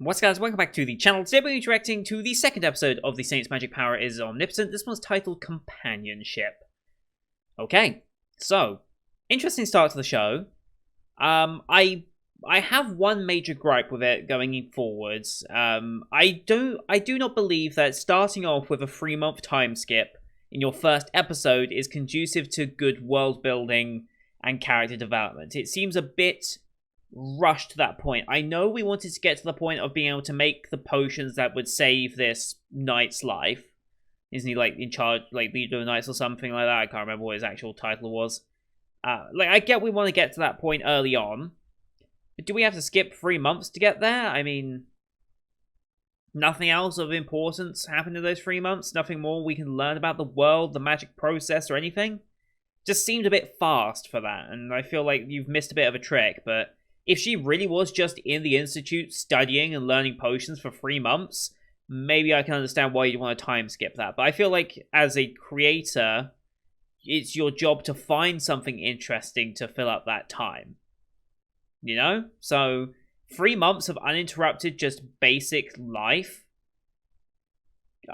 What's up, guys? Welcome back to the channel. Today we're reacting to the second episode of The Saint's Magic Power is Omnipotent. This one's titled Companionship. Okay, so, interesting start to the show. I have one major gripe with it going forwards. I do not believe that starting off with a 3-month time skip in your first episode is conducive to good world building and character development. It seems a bit rushed to that point. I know we wanted to get to the point of being able to make the potions that would save this knight's life. Isn't he like in charge, like leader of the knights or something like that? I can't remember what his actual title was. I get we want to get to that point early on, but do we have to skip 3 months to get there? I mean, nothing else of importance happened in those 3 months? Nothing more we can learn about the world, the magic process, or anything? Just seemed a bit fast for that, and I feel like you've missed a bit of a trick, but if she really was just in the institute studying and learning potions for 3 months, maybe I can understand why you'd want to time skip that. But I feel like as a creator, it's your job to find something interesting to fill up that time. You know? So, 3 months of uninterrupted, just basic life.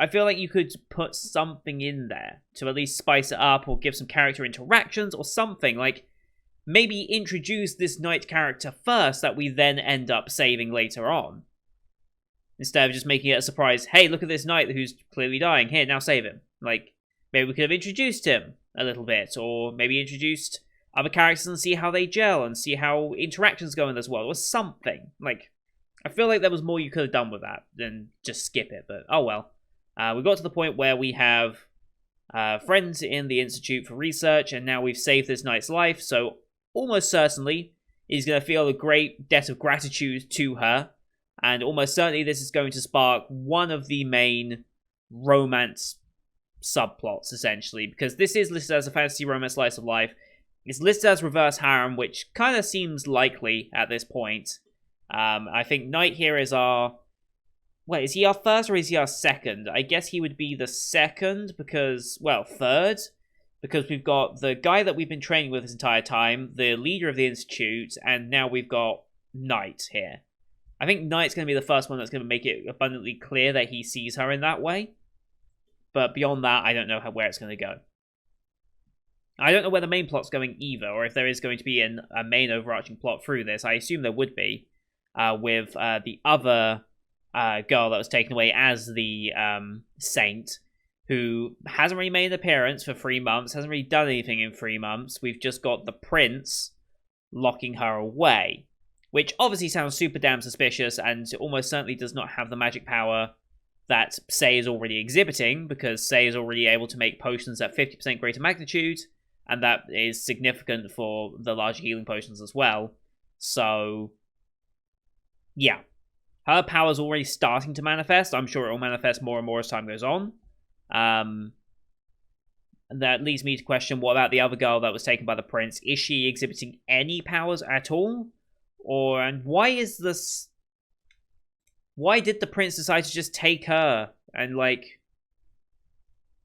I feel like you could put something in there to at least spice it up or give some character interactions or something. Like, maybe introduce this knight character first that we then end up saving later on. Instead of just making it a surprise, hey, look at this knight who's clearly dying. Here, now save him. Like, maybe we could have introduced him a little bit, or maybe introduced other characters and see how they gel, and see how interactions go in this world, or something. Like, I feel like there was more you could have done with that than just skip it, but oh well. We got to the point where we have friends in the Institute for research, and now we've saved this knight's life, so almost certainly he's going to feel a great debt of gratitude to her, and almost certainly this is going to spark one of the main romance subplots, essentially, because this is listed as a fantasy romance slice of life. It's listed as reverse harem, which kind of seems likely at this point. I think Knight here is our... Wait, is he our first or is he our second? I guess he would be the second because... Well, third. Because we've got the guy that we've been training with this entire time, the leader of the Institute, and now we've got Knight here. I think Knight's going to be the first one that's going to make it abundantly clear that he sees her in that way. But beyond that, I don't know where it's going to go. I don't know where the main plot's going either, or if there is going to be a main overarching plot through this. I assume there would be, with the other girl that was taken away as the saint, who hasn't really made an appearance for 3 months, hasn't really done anything in 3 months. We've just got the prince locking her away, which obviously sounds super damn suspicious and almost certainly does not have the magic power that Sei is already exhibiting, because Sei is already able to make potions at 50% greater magnitude, and that is significant for the larger healing potions as well. So, yeah. Her power's already starting to manifest. I'm sure it will manifest more and more as time goes on. That leads me to question, what about the other girl that was taken by the prince? Is she exhibiting any powers at all? And why is this... Why did the prince decide to just take her? And, like...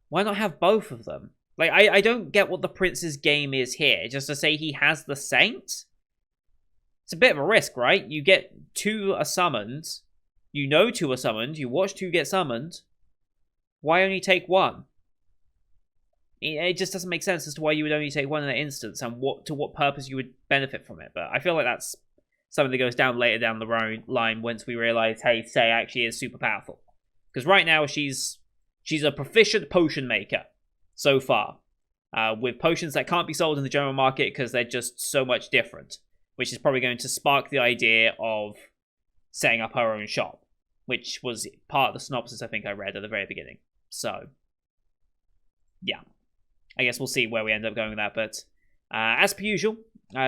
Why not have both of them? Like, I don't get what the prince's game is here. Just to say he has the saint? It's a bit of a risk, right? You get 2 are summoned. You know 2 are summoned. You watch 2 get summoned. Why only take 1? It just doesn't make sense as to why you would only take 1 in that instance, and to what purpose you would benefit from it. But I feel like that's something that goes down later down the line once we realize, hey, Sei actually is super powerful. Because right now she's a proficient potion maker so far, with potions that can't be sold in the general market because they're just so much different, which is probably going to spark the idea of setting up her own shop, which was part of the synopsis I think I read at the very beginning. So, yeah. I guess we'll see where we end up going with that, but as per usual,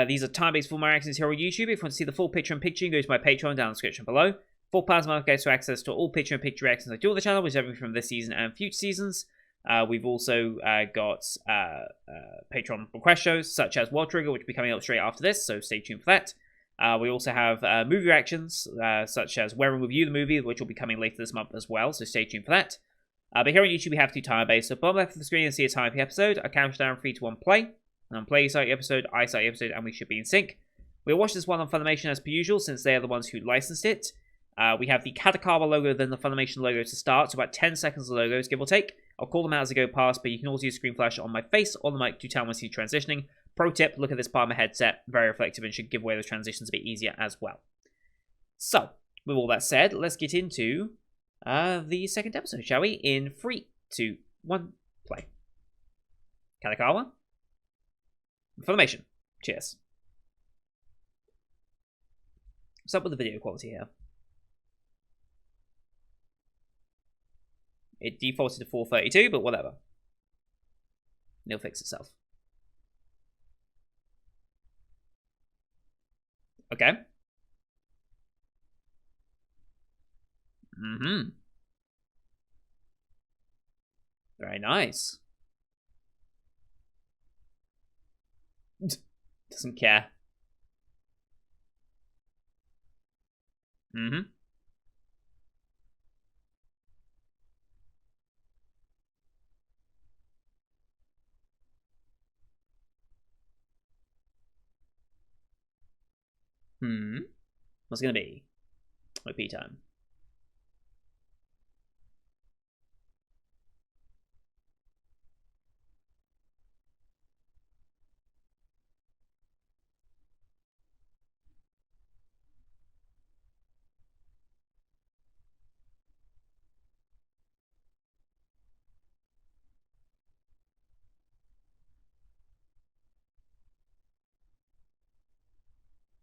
these are time-based full reactions here on YouTube. If you want to see the full picture-in-picture, you can go to my Patreon down in the description below. Full plans and gets to access to all picture-in-picture reactions I do on the channel, which is everything from this season and future seasons. We've also got Patreon request shows, such as World Trigger, which will be coming up straight after this, so stay tuned for that. We also have movie reactions, such as Where and Review the Movie, which will be coming later this month as well, so stay tuned for that. But here on YouTube, we have 2 time-based, so bottom left of the screen and see a time per episode. I count down 3, 2, 1, play. And on play, you start the episode, I start the episode, and we should be in sync. We'll watch this one on Funimation as per usual, since they are the ones who licensed it. We have the Katakawa logo, then the Funimation logo to start. So about 10 seconds of logos, give or take. I'll call them out as I go past, but you can also use screen flash on my face or the mic to tell when I see transitioning. Pro tip, look at this part of my headset. Very reflective and should give away those transitions a bit easier as well. So, with all that said, let's get into the second episode, shall we? In 3, 2, 1, play. Katakawa. Funimation. Cheers. What's up with the video quality here? It defaulted to 432, but whatever. It'll fix itself. Okay. Mm-hmm. Very nice. Doesn't care. Mm-hmm. What's it gonna be? OP time.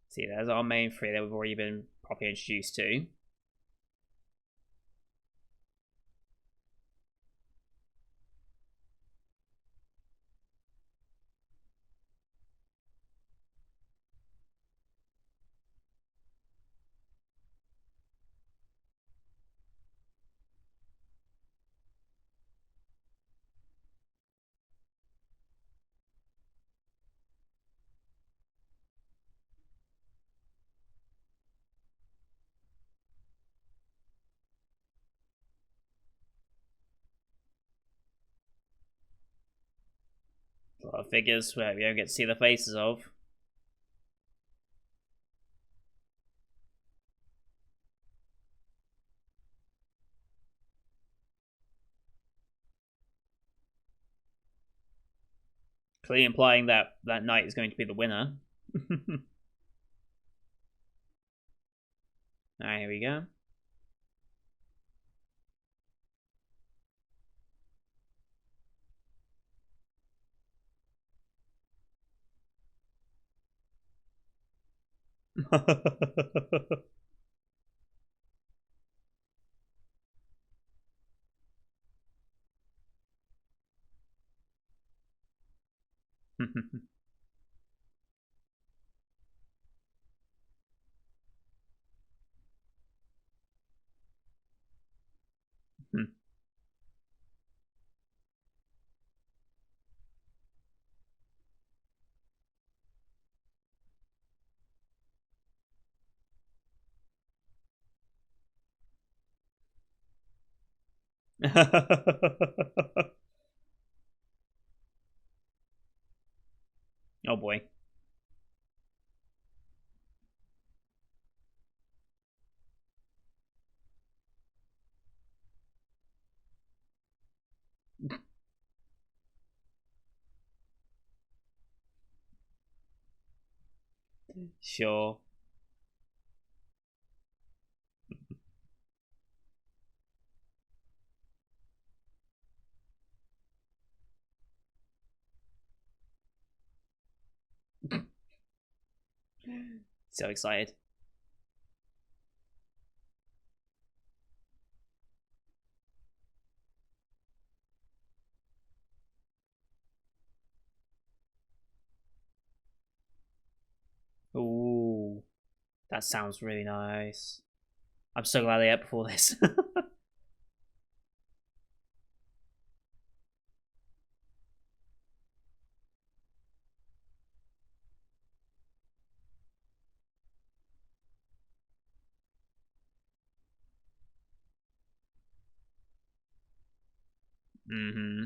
See, there's our main 3 that we've already been properly introduced to. A lot of figures where we don't get to see the faces of. Clearly implying that that knight is going to be the winner. Alright, here we go. Oh boy. Sure. So excited. Ooh. That sounds really nice. I'm so glad they ate before this. Mm-hmm.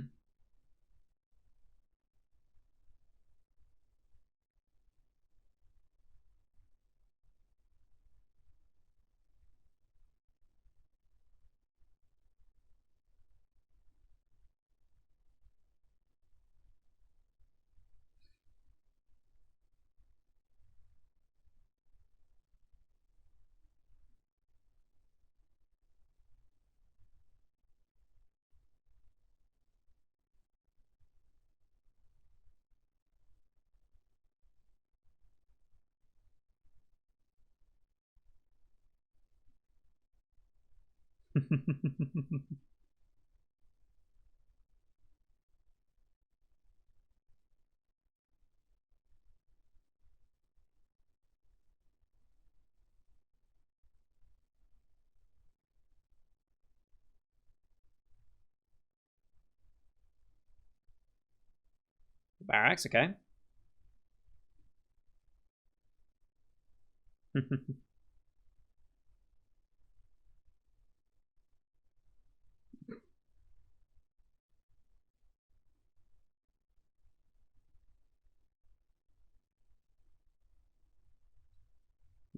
Barracks, okay.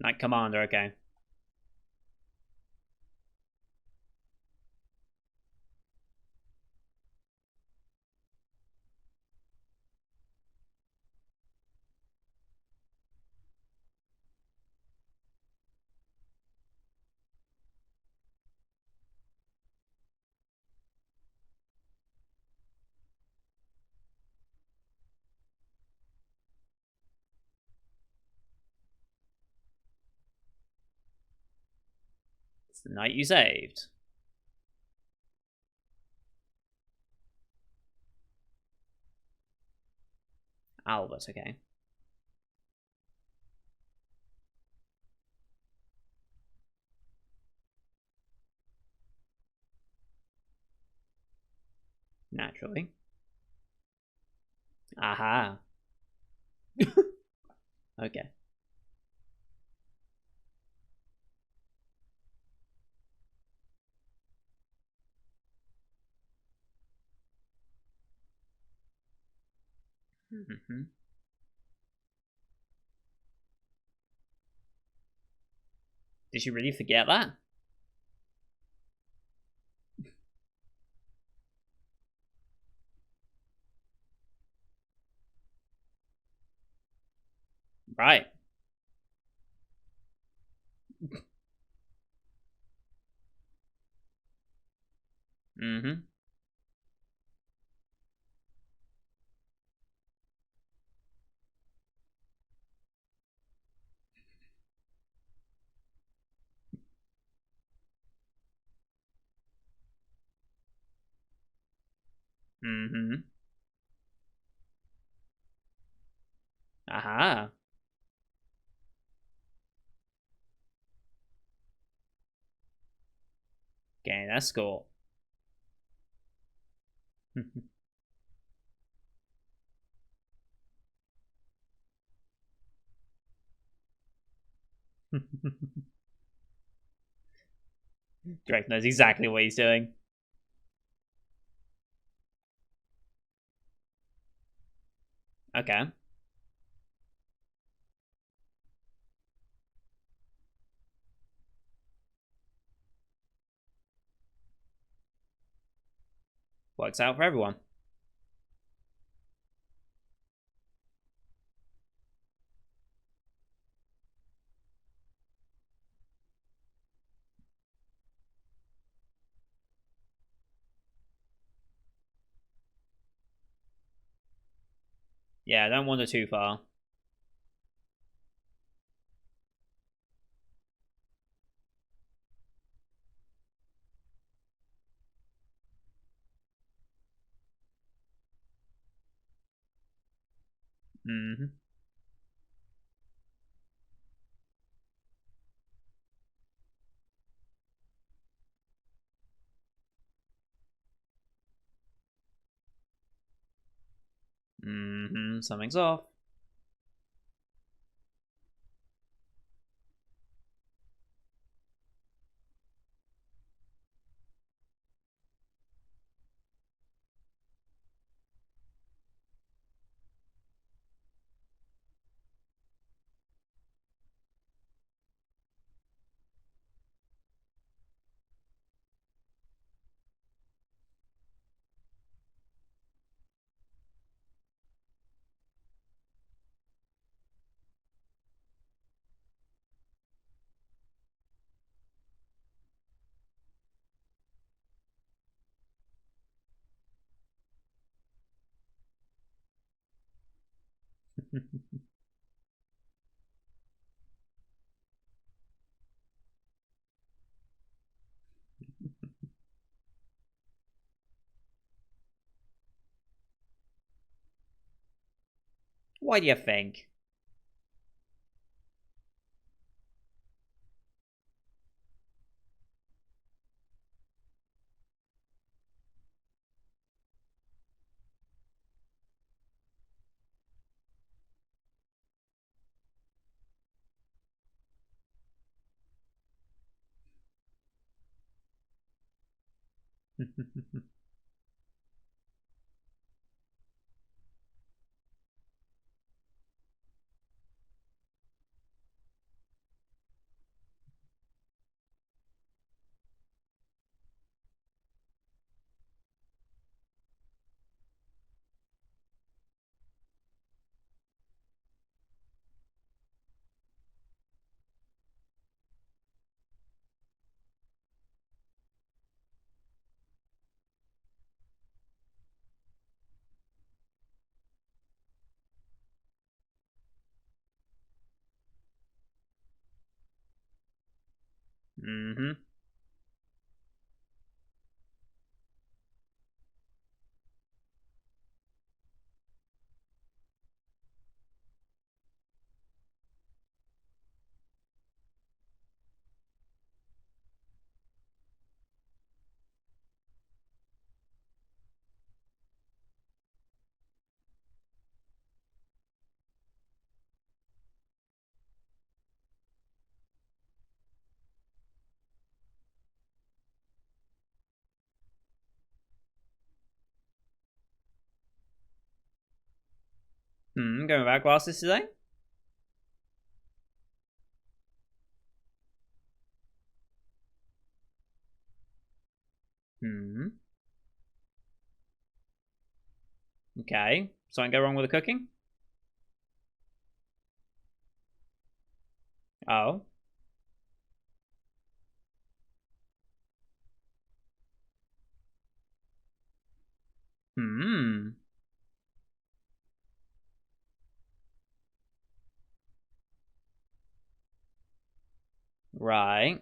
Knight Commander, okay. It's the knight you saved. Albert, okay. Naturally. Aha. Okay. Mm-hmm. Did you really forget that? Right. Mm-hmm. Mm-hmm. Aha. Gain escort. Drake knows exactly what he's doing. Okay. Works out for everyone. Yeah, don't wander too far. Mm-hmm. Mm-hmm. Something's off. Why do you think? Mm-hmm. Going without glasses today? Hmm. Okay. Something go wrong with the cooking? Oh. Hmm. Right.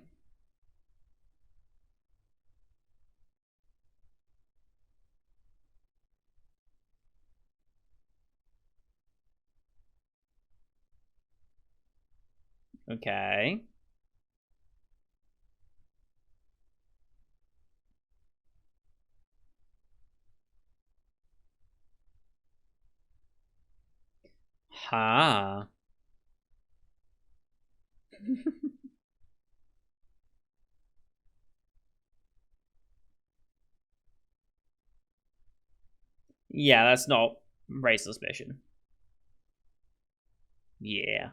Okay. Ha. Yeah, that's not race suspicion. Yeah.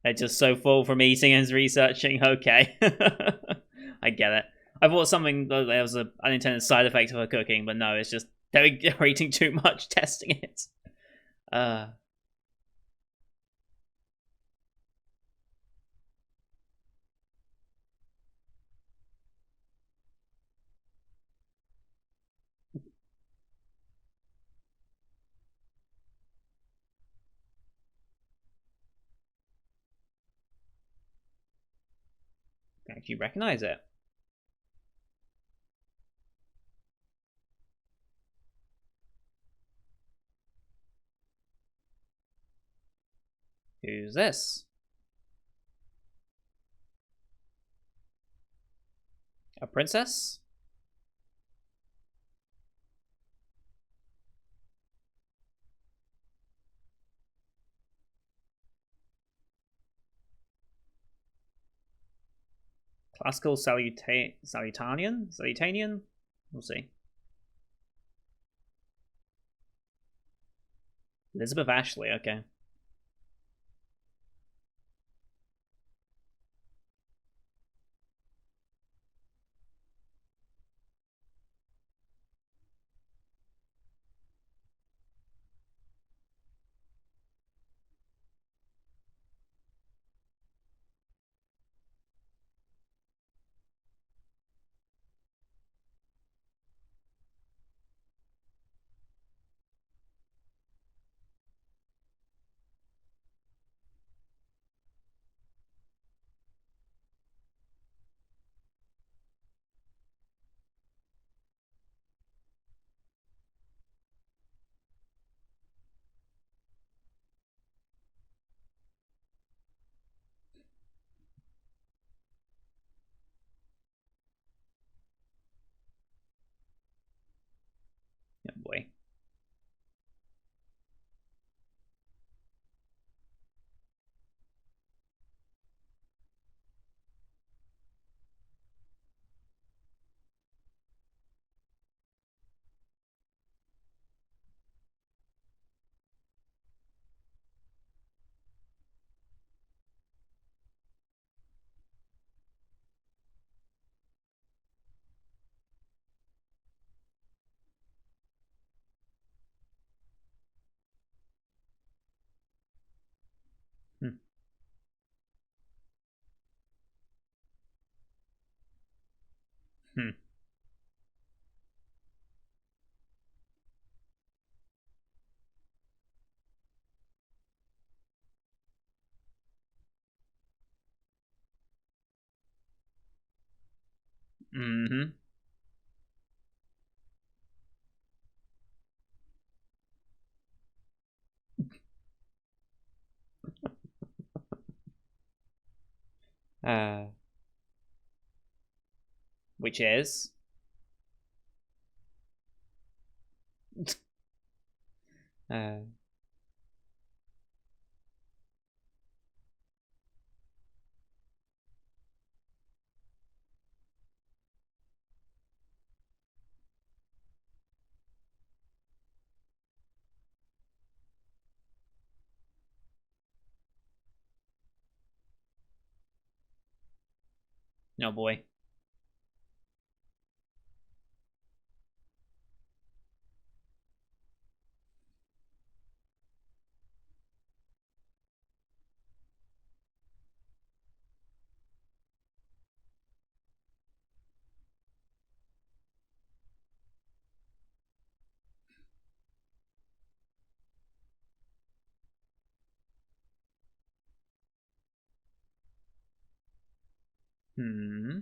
They're just so full from eating and researching. Okay. I get it. I thought something there was an unintended side effect of her cooking, but no, it's just they're eating too much, testing it. Uh, actually recognize it. Who's this? A princess? Classical salutanian? Salutanian? We'll see. Elizabeth Ashley, okay. Hmm. Mm-hmm. Uh, which is uh, no boy. Hmm.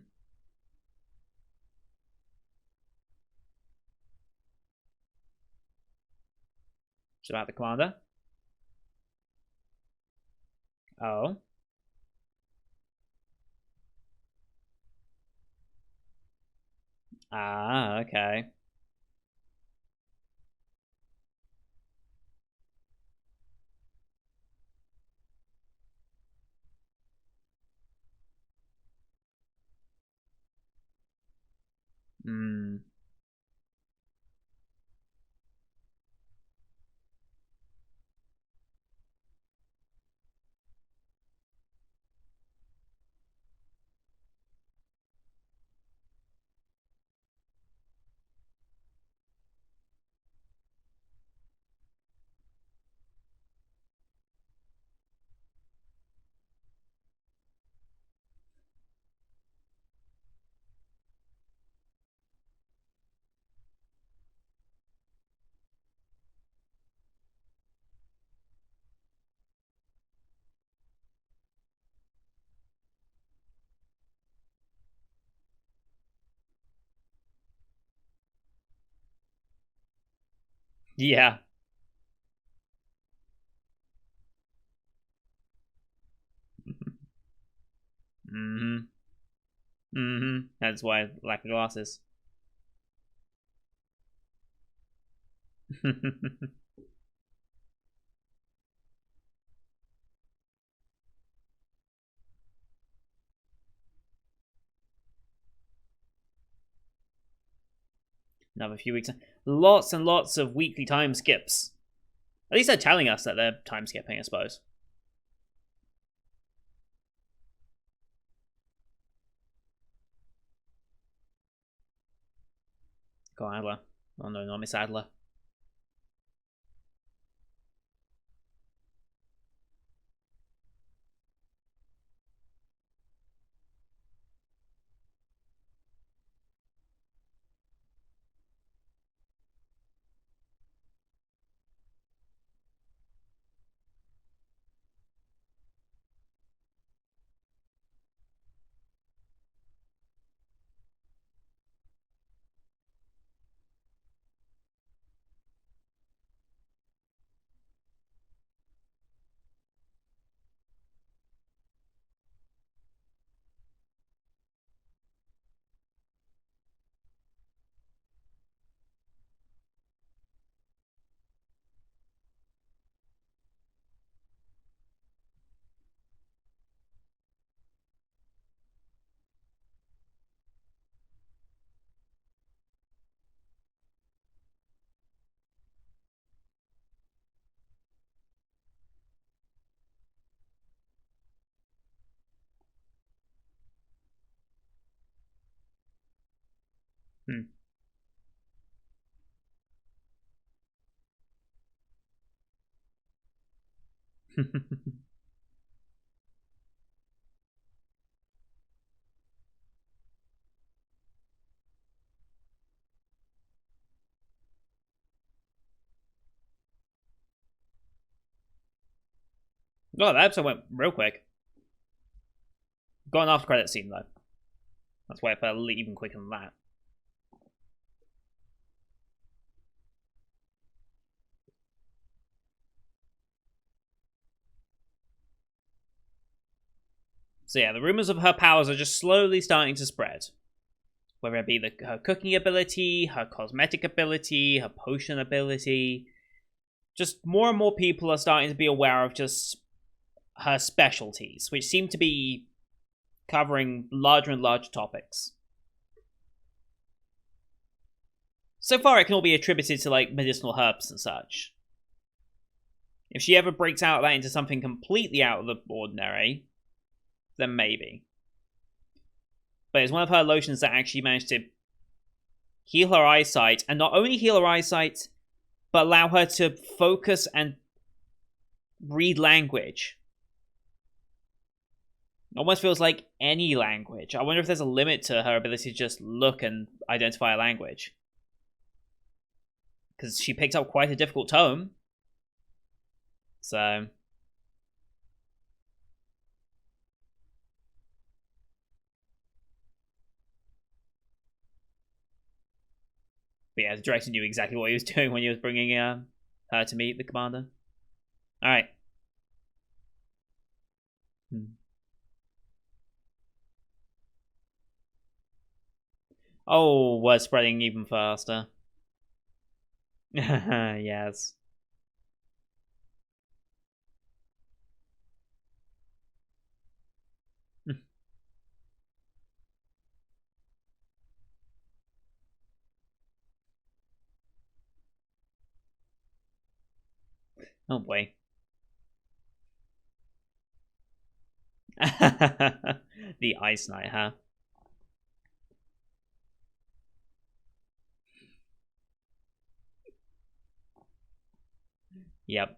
It's about the commander. Oh. Ah, okay. Hmm. Yeah. Mm-hmm. Mm-hmm. That's why I lack of glasses. Another few weeks. Lots and lots of weekly time skips. At least they're telling us that they're time skipping, I suppose. Go on, Adler. Oh no, not Miss Adler. Hmm. Oh, that episode went real quick. Got an after credit scene though. That's why it felt even quicker than that. So yeah, the rumors of her powers are just slowly starting to spread. Whether it be her cooking ability, her cosmetic ability, her potion ability. Just more and more people are starting to be aware of just her specialties, which seem to be covering larger and larger topics. So far, it can all be attributed to, like, medicinal herbs and such. If she ever breaks out of that into something completely out of the ordinary, then maybe. But it's one of her lotions that actually managed to heal her eyesight, and not only heal her eyesight, but allow her to focus and read language. It almost feels like any language. I wonder if there's a limit to her ability to just look and identify a language. Because she picked up quite a difficult tome. So... But yeah, the director knew exactly what he was doing when he was bringing her to meet the commander. Alright. Oh, we're spreading even faster. Yes. Oh boy. The Ice Knight, huh? Yep.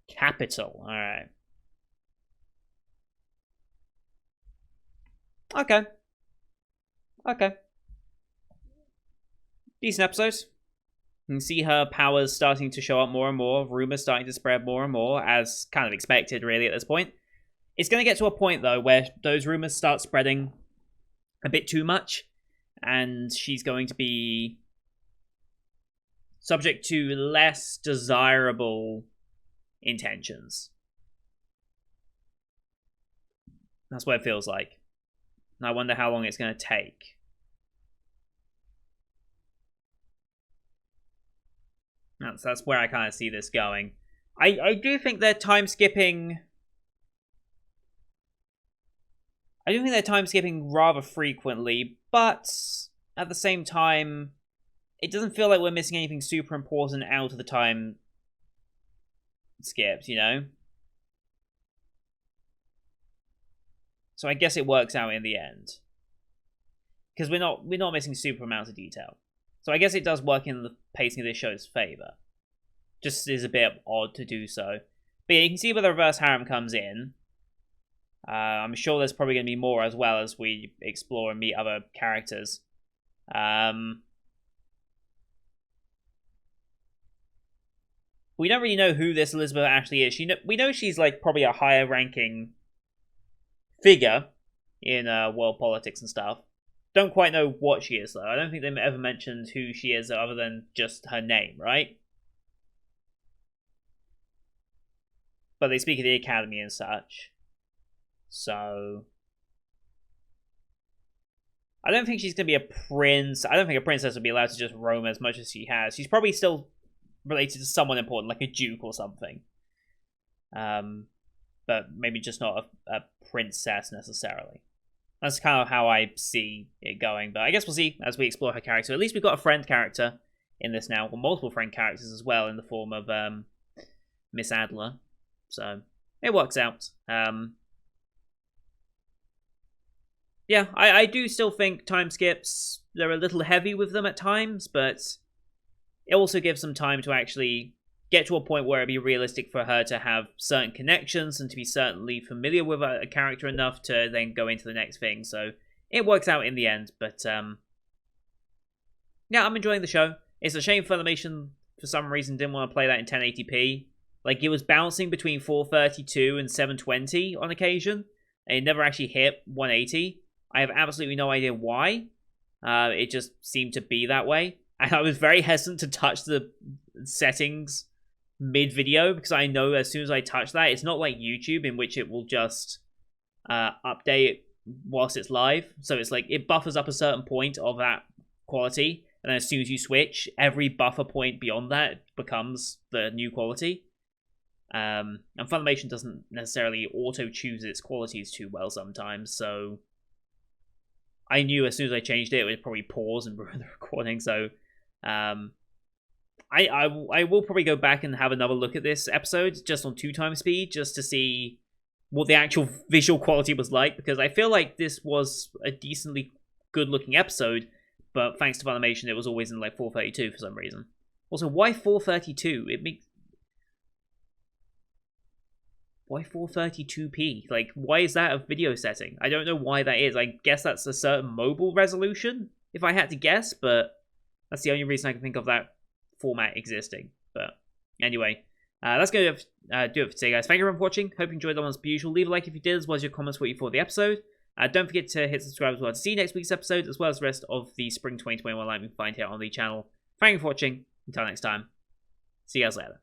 Capital, alright. Okay. Okay. Decent episodes. You can see her powers starting to show up more and more, rumors starting to spread more and more, as kind of expected, really, at this point. It's going to get to a point, though, where those rumors start spreading a bit too much, and she's going to be subject to less desirable intentions. That's what it feels like. And I wonder how long it's going to take. That's where I kind of see this going. I do think they're time skipping. I do think they're time skipping rather frequently, but at the same time, it doesn't feel like we're missing anything super important out of the time skipped, you know? So I guess it works out in the end. Because we're not missing super amounts of detail. So I guess it does work in the pacing of this show's favour. Just is a bit odd to do so. But yeah, you can see where the reverse harem comes in. I'm sure there's probably going to be more as well as we explore and meet other characters. We don't really know who this Elizabeth actually is. We know she's like probably a higher ranking figure in world politics and stuff. Don't quite know what she is, though. I don't think they've ever mentioned who she is other than just her name, right? But they speak of the academy and such. So... I don't think she's going to be a prince. I don't think a princess would be allowed to just roam as much as she has. She's probably still related to someone important, like a duke or something. But maybe just not a princess necessarily. That's kind of how I see it going. But I guess we'll see as we explore her character. At least we've got a friend character in this now. Well, multiple friend characters as well in the form of Miss Adler. So it works out. Yeah, I do still think time skips, they're a little heavy with them at times, but it also gives them time to actually get to a point where it'd be realistic for her to have certain connections and to be certainly familiar with a character enough to then go into the next thing. So it works out in the end. But yeah, I'm enjoying the show. It's a shame Funimation, for some reason, didn't want to play that in 1080p. Like, it was bouncing between 432 and 720 on occasion, and it never actually hit 180. I have absolutely no idea why. It just seemed to be that way. And I was very hesitant to touch the settings mid-video, because I know as soon as I touch that, it's not like YouTube, in which it will just update whilst it's live. So it's like, it buffers up a certain point of that quality, and then as soon as you switch, every buffer point beyond that becomes the new quality. And Funimation doesn't necessarily auto-choose its qualities too well sometimes, so I knew as soon as I changed it, it would probably pause and ruin the recording, so I will probably go back and have another look at this episode, just on 2x speed, just to see what the actual visual quality was like, because I feel like this was a decently good-looking episode, but thanks to Funimation, it was always in like 432 for some reason. Also, why 432? It makes... Why 432p? Like, why is that a video setting? I don't know why that is. I guess that's a certain mobile resolution, if I had to guess, but that's the only reason I can think of that format existing. But anyway, that's going to do it for today, guys. Thank you everyone for watching. Hope you enjoyed the one as per usual. Leave a like if you did, as well as your comments what you thought of the episode. Don't forget to hit subscribe as well to see next week's episode, as well as the rest of the Spring 2021 line we can find here on the channel. Thank you for watching. Until next time, see you guys later.